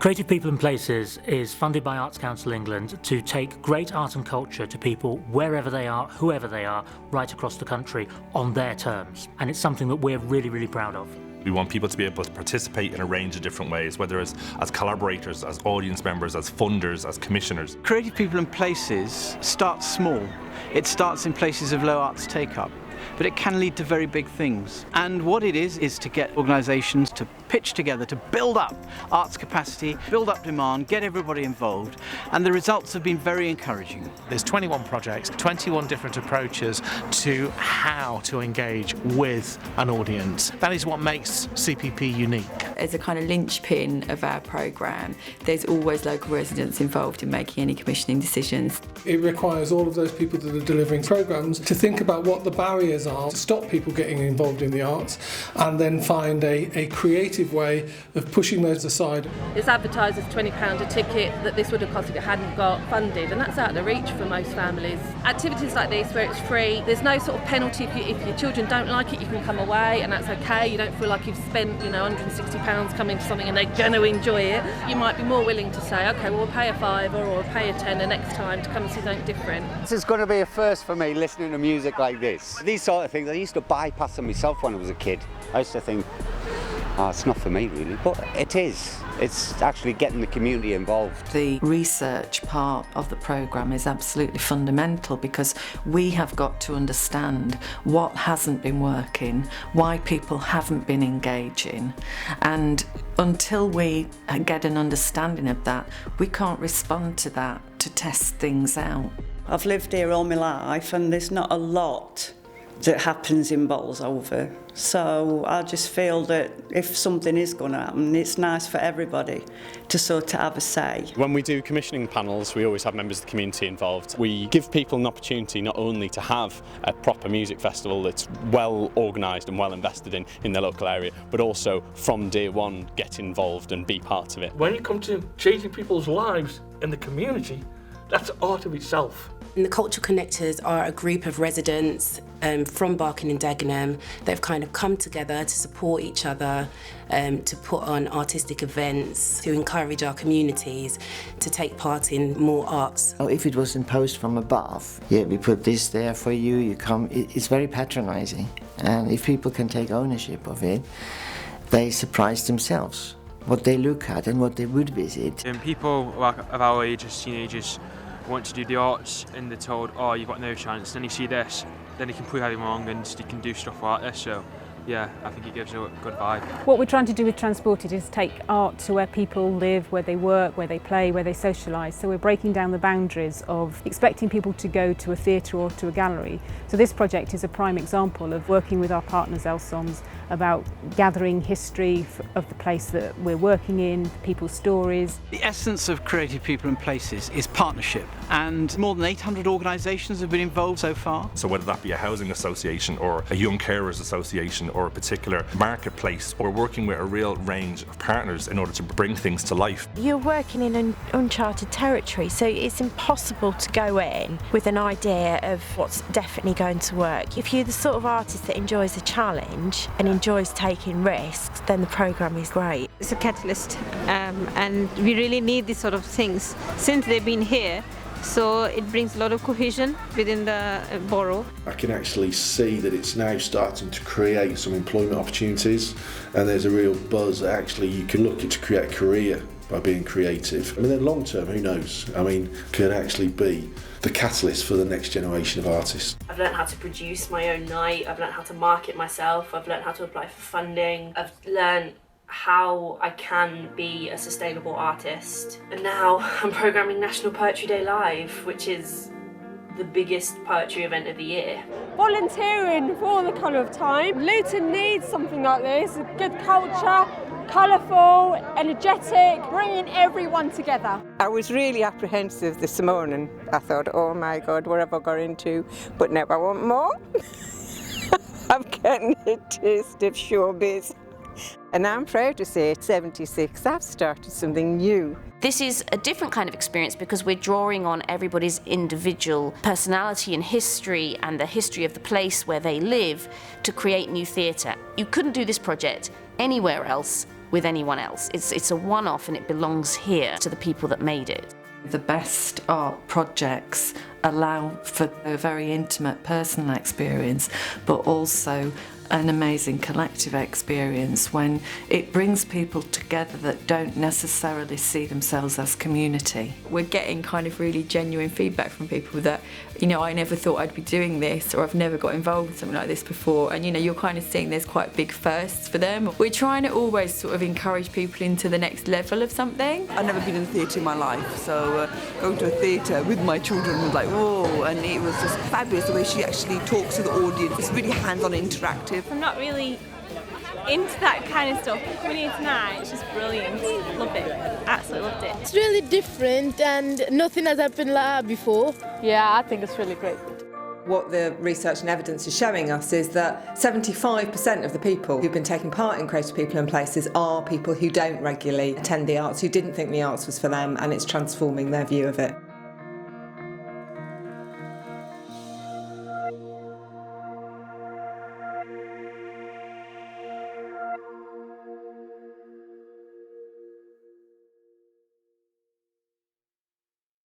Creative People and Places is funded by Arts Council England to take great art and culture to people wherever they are, whoever they are, right across the country on their terms. And it's something that we're really, really proud of. We want people to be able to participate in a range of different ways, whether it's as collaborators, as audience members, as funders, as commissioners. Creative People and Places starts small. It starts in places of low arts take-up, but it can lead to very big things. And what it is to get organisations to pitch together, to build up arts capacity, build up demand, get everybody involved, and the results have been very encouraging. There's 21 projects, 21 different approaches to how to engage with an audience. That is what makes CPP unique. As a kind of linchpin of our programme, there's always local residents involved in making any commissioning decisions. It requires all of those people that are delivering programmes to think about what the barriers are to stop people getting involved in the arts, and then find a creative way of pushing those aside. It's advertised as £20 a ticket that this would have cost if it hadn't got funded, and that's out of reach for most families. Activities like this where it's free, there's no sort of penalty if your children don't like it, you can come away and that's okay. You don't feel like you've spent £160 coming to something and they're going to enjoy it. You might be more willing to say, okay, well, we'll pay a £5 or we'll pay a £10 next time to come and see something different. This is going to be a first for me, listening to music like this. These sort of things, I used to bypass them myself when I was a kid. I used to think, oh, it's not for me really, but it is. It's actually getting the community involved. The research part of the programme is absolutely fundamental, because we have got to understand what hasn't been working, why people haven't been engaging, and until we get an understanding of that, we can't respond to that to test things out. I've lived here all my life and there's not a lot that happens in Bolsover. So I just feel that if something is going to happen, it's nice for everybody to sort of have a say. When we do commissioning panels, we always have members of the community involved. We give people an opportunity not only to have a proper music festival that's well organised and well invested in their local area, but also from day one get involved and be part of it. When you come to changing people's lives in the community, that's art of itself. And the Cultural Connectors are a group of residents from Barking and Dagenham that have kind of come together to support each other, to put on artistic events, to encourage our communities to take part in more arts. If it was imposed from above, yeah, we put this there for you, you come, it's very patronising. And if people can take ownership of it, they surprise themselves what they look at and what they would visit. And people of our age, as teenagers, want to do the arts and they're told, oh, you've got no chance, then you see this, then you can prove everything wrong and you can do stuff like this. So yeah, I think it gives a good vibe. What we're trying to do with Transported is take art to where people live, where they work, where they play, where they socialise. So we're breaking down the boundaries of expecting people to go to a theatre or to a gallery. So this project is a prime example of working with our partners Elsoms about gathering history of the place that we're working in, people's stories. The essence of Creative People and Places is partnership, and more than 800 organisations have been involved so far. So whether that be a housing association or a young carers association or a particular marketplace, or working with a real range of partners in order to bring things to life. You're working in an uncharted territory, so it's impossible to go in with an idea of what's definitely going to work. If you're the sort of artist that enjoys a challenge and enjoys taking risks, then the programme is great. It's a catalyst, and we really need these sort of things since they've been here. So it brings a lot of cohesion within the borough. I can actually see that it's now starting to create some employment opportunities, and there's a real buzz that actually you can look to create a career by being creative. I mean, then long term, who knows? I mean, can actually be the catalyst for the next generation of artists. I've learned how to produce my own night, I've learned how to market myself, I've learned how to apply for funding, I've learned how I can be a sustainable artist. And now I'm programming National Poetry Day Live, which is the biggest poetry event of the year. Volunteering for the colour of time. Luton needs something like this, good culture, colourful, energetic, bringing everyone together. I was really apprehensive this morning. I thought, oh my God, what have I got into? But now I want more. I'm getting a taste of showbiz. And I'm proud to say at 76, I've started something new. This is a different kind of experience because we're drawing on everybody's individual personality and history and the history of the place where they live to create new theatre. You couldn't do this project anywhere else with anyone else. It's a one-off and it belongs here to the people that made it. The best art projects allow for a very intimate personal experience, but also an amazing collective experience when it brings people together that don't necessarily see themselves as community. We're getting kind of really genuine feedback from people that, you know, I never thought I'd be doing this, or I've never got involved in something like this before, and you know, you're kind of seeing there's quite big firsts for them. We're trying to always sort of encourage people into the next level of something. I've never been in theatre in my life, so going to a theatre with my children was like, whoa, and it was just fabulous the way she actually talks to the audience. It's really hands-on interactive. I'm not really into that kind of stuff. Coming here tonight, it's just brilliant. Love it. Absolutely loved it. It's really different and nothing has happened like that before. Yeah, I think it's really great. What the research and evidence is showing us is that 75% of the people who've been taking part in Creative People and Places are people who don't regularly attend the arts, who didn't think the arts was for them, and it's transforming their view of it.